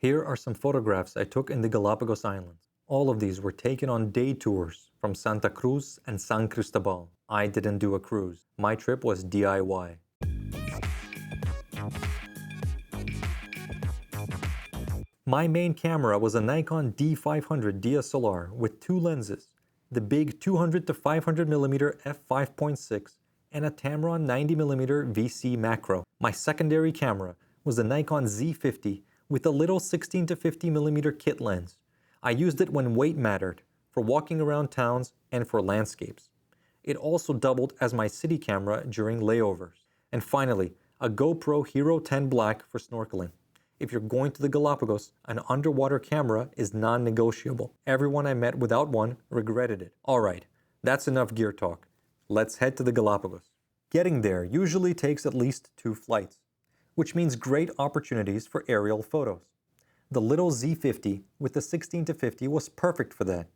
Here are some photographs I took in the Galapagos Islands. All of these were taken on day tours from Santa Cruz and San Cristobal. I didn't do a cruise. My trip was DIY. My main camera was a Nikon D500 DSLR with two lenses, the big 200 to 500mm f5.6 and a Tamron 90mm VC macro. My secondary camera was the Nikon Z50 with a little 16 to 50mm kit lens. I used it when weight mattered, for walking around towns and for landscapes. It also doubled as my city camera during layovers. And finally, a GoPro Hero 10 Black for snorkeling. If you're going to the Galapagos, an underwater camera is non-negotiable. Everyone I met without one regretted it. Alright, that's enough gear talk. Let's head to the Galapagos. Getting there usually takes at least 2 flights, which means great opportunities for aerial photos. The little Z50 with the 16 to 50 was perfect for that.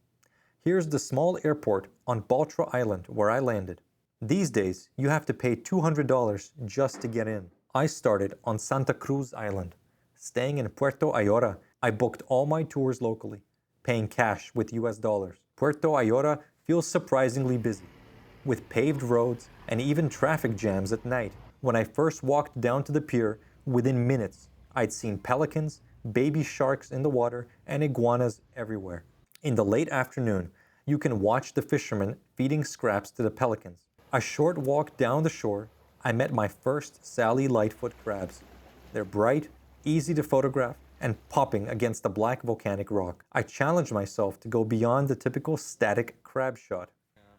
Here's the small airport on Baltra Island where I landed. These days, you have to pay $200 just to get in. I started on Santa Cruz Island. Staying in Puerto Ayora, I booked all my tours locally, paying cash with US dollars. Puerto Ayora feels surprisingly busy, with paved roads and even traffic jams at night. When I first walked down to the pier, within minutes, I'd seen pelicans, baby sharks in the water, and iguanas everywhere. In the late afternoon, you can watch the fishermen feeding scraps to the pelicans. A short walk down the shore, I met my first Sally Lightfoot crabs. They're bright, easy to photograph, and popping against the black volcanic rock. I challenged myself to go beyond the typical static crab shot.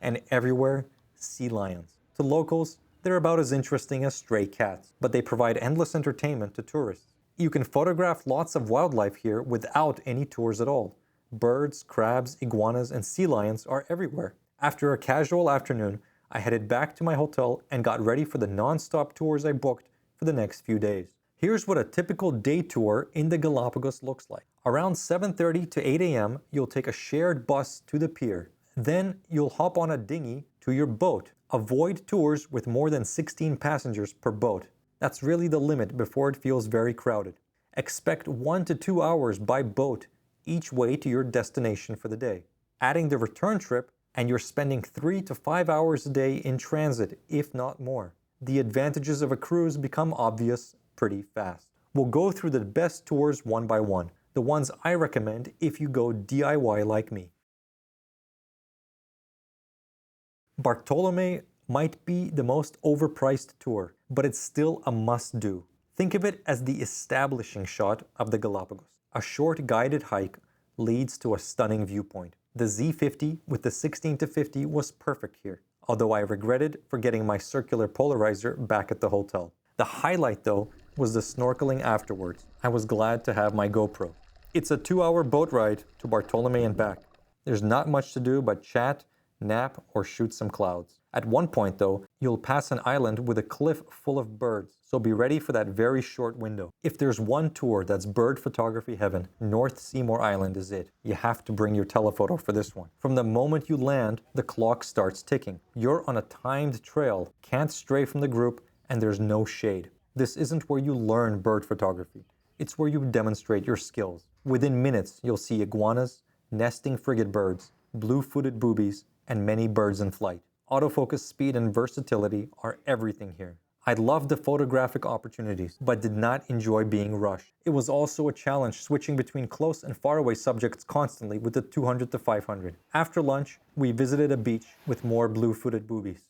And everywhere, sea lions. To locals, they're about as interesting as stray cats, but they provide endless entertainment to tourists. You can photograph lots of wildlife here without any tours at all. Birds, crabs, iguanas, and sea lions are everywhere. After a casual afternoon, I headed back to my hotel and got ready for the non-stop tours I booked for the next few days. Here's what a typical day tour in the Galapagos looks like. Around 7:30 to 8 a.m., you'll take a shared bus to the pier. Then you'll hop on a dinghy to your boat. Avoid tours with more than 16 passengers per boat. That's really the limit before it feels very crowded. Expect 1 to 2 hours by boat each way to your destination for the day. Adding the return trip, and you're spending 3 to 5 hours a day in transit, if not more. The advantages of a cruise become obvious pretty fast. We'll go through the best tours one by one, the ones I recommend if you go DIY like me. Bartolome might be the most overpriced tour, but it's still a must-do. Think of it as the establishing shot of the Galapagos. A short guided hike leads to a stunning viewpoint. The Z50 with the 16 to 50 was perfect here, although I regretted forgetting my circular polarizer back at the hotel. The highlight, though, was the snorkeling afterwards. I was glad to have my GoPro. It's a 2-hour boat ride to Bartolome and back. There's not much to do but chat, nap, or shoot some clouds. At one point, though, you'll pass an island with a cliff full of birds, so be ready for that very short window. If there's one tour that's bird photography heaven, North Seymour Island is it. You have to bring your telephoto for this one. From the moment you land, the clock starts ticking. You're on a timed trail, can't stray from the group, and there's no shade. This isn't where you learn bird photography. It's where you demonstrate your skills. Within minutes, you'll see iguanas, nesting frigate birds, blue-footed boobies, and many birds in flight. Autofocus speed and versatility are everything here. I loved the photographic opportunities, but did not enjoy being rushed. It was also a challenge switching between close and faraway subjects constantly with the 200 to 500. After lunch, we visited a beach with more blue-footed boobies.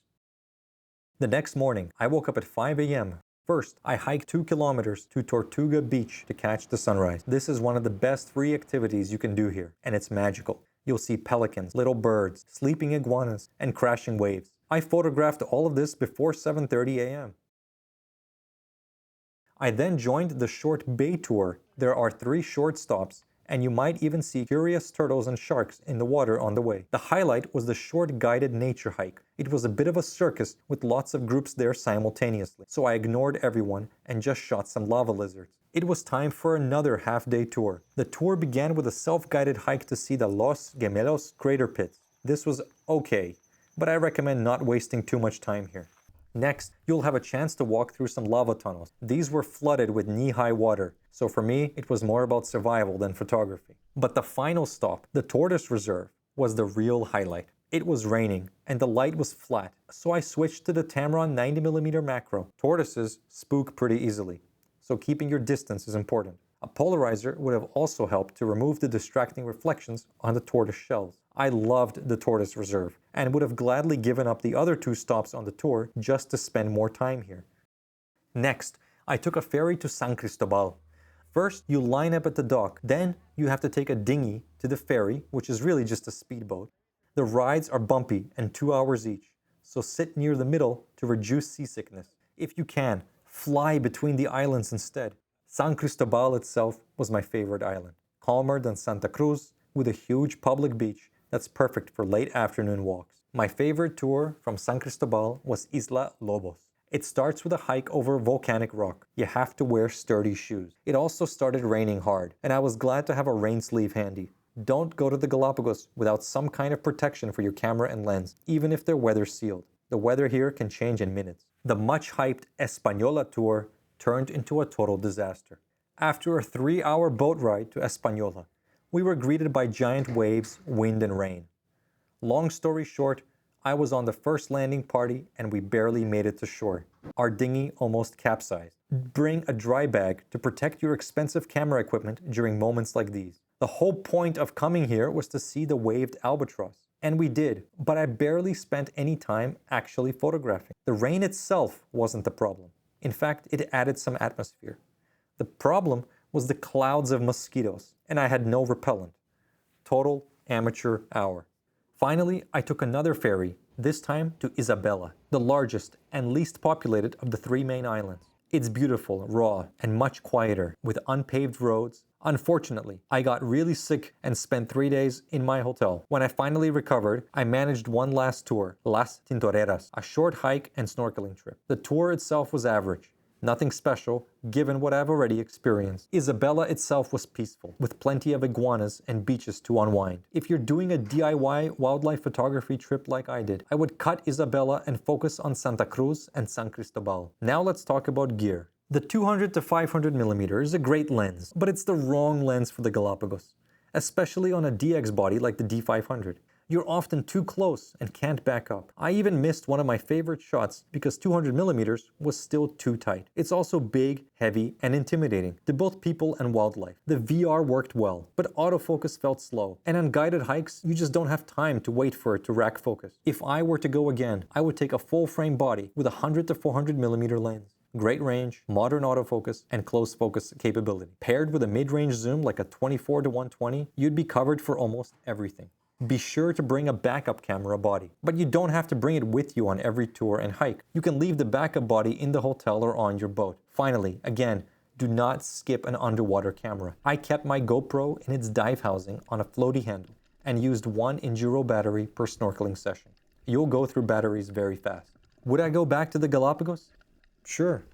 The next morning, I woke up at 5 a.m. First, I hiked 2 kilometers to Tortuga Beach to catch the sunrise. This is one of the best free activities you can do here, and it's magical. You'll see pelicans, little birds, sleeping iguanas, and crashing waves. I photographed all of this before 7:30 a.m. I then joined the short bay tour. There are 3 short stops, and you might even see curious turtles and sharks in the water on the way. The highlight was the short guided nature hike. It was a bit of a circus with lots of groups there simultaneously, so I ignored everyone and just shot some lava lizards. It was time for another half-day tour. The tour began with a self-guided hike to see the Los Gemelos crater pits. This was okay, but I recommend not wasting too much time here. Next, you'll have a chance to walk through some lava tunnels. These were flooded with knee-high water, so for me, it was more about survival than photography. But the final stop, the Tortoise Reserve, was the real highlight. It was raining, and the light was flat, so I switched to the Tamron 90mm macro. Tortoises spook pretty easily, so keeping your distance is important. A polarizer would have also helped to remove the distracting reflections on the tortoise shells. I loved the Tortoise Reserve, and would have gladly given up the other 2 stops on the tour just to spend more time here. Next, I took a ferry to San Cristobal. First, you line up at the dock, then you have to take a dinghy to the ferry, which is really just a speedboat. The rides are bumpy and 2 hours each, so sit near the middle to reduce seasickness. If you can, fly between the islands instead. San Cristobal itself was my favorite island, calmer than Santa Cruz, with a huge public beach that's perfect for late afternoon walks. My favorite tour from San Cristobal was Isla Lobos. It starts with a hike over volcanic rock. You have to wear sturdy shoes. It also started raining hard, and I was glad to have a rain sleeve handy. Don't go to the Galapagos without some kind of protection for your camera and lens, even if they're weather sealed. The weather here can change in minutes. The much-hyped Española tour turned into a total disaster. After a 3-hour boat ride to Española, we were greeted by giant waves, wind, and rain. Long story short, I was on the first landing party and we barely made it to shore. Our dinghy almost capsized. Bring a dry bag to protect your expensive camera equipment during moments like these. The whole point of coming here was to see the waved albatross. And we did, but I barely spent any time actually photographing. The rain itself wasn't the problem. In fact, it added some atmosphere. The problem was the clouds of mosquitoes, and I had no repellent. Total amateur hour. Finally, I took another ferry, this time to Isabela, the largest and least populated of the 3 main islands. It's beautiful, raw, and much quieter, with unpaved roads. Unfortunately, I got really sick and spent 3 days in my hotel. When I finally recovered, I managed one last tour, Las Tintoreras, a short hike and snorkeling trip. The tour itself was average. Nothing special, given what I've already experienced. Isabela itself was peaceful, with plenty of iguanas and beaches to unwind. If you're doing a DIY wildlife photography trip like I did, I would cut Isabela and focus on Santa Cruz and San Cristobal. Now let's talk about gear. The 200 to 500mm is a great lens, but it's the wrong lens for the Galapagos, especially on a DX body like the D500. You're often too close and can't back up. I even missed one of my favorite shots because 200mm was still too tight. It's also big, heavy, and intimidating to both people and wildlife. The VR worked well, but autofocus felt slow. And on guided hikes, you just don't have time to wait for it to rack focus. If I were to go again, I would take a full-frame body with a 100 to 400mm lens. Great range, modern autofocus, and close focus capability. Paired with a mid-range zoom like a 24 to 120, you'd be covered for almost everything. Be sure to bring a backup camera body, but you don't have to bring it with you on every tour and hike. You can leave the backup body in the hotel or on your boat. Finally, again, do not skip an underwater camera. I kept my GoPro in its dive housing on a floaty handle and used 1 Enduro battery per snorkeling session. You'll go through batteries very fast. Would I go back to the Galapagos? Sure,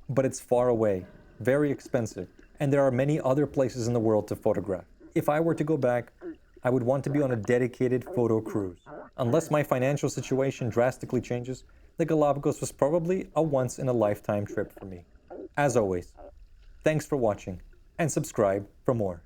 but it's far away, very expensive, and there are many other places in the world to photograph. If I were to go back, I would want to be on a dedicated photo cruise. Unless my financial situation drastically changes, the Galapagos was probably a once-in-a-lifetime trip for me. As always, thanks for watching, and subscribe for more.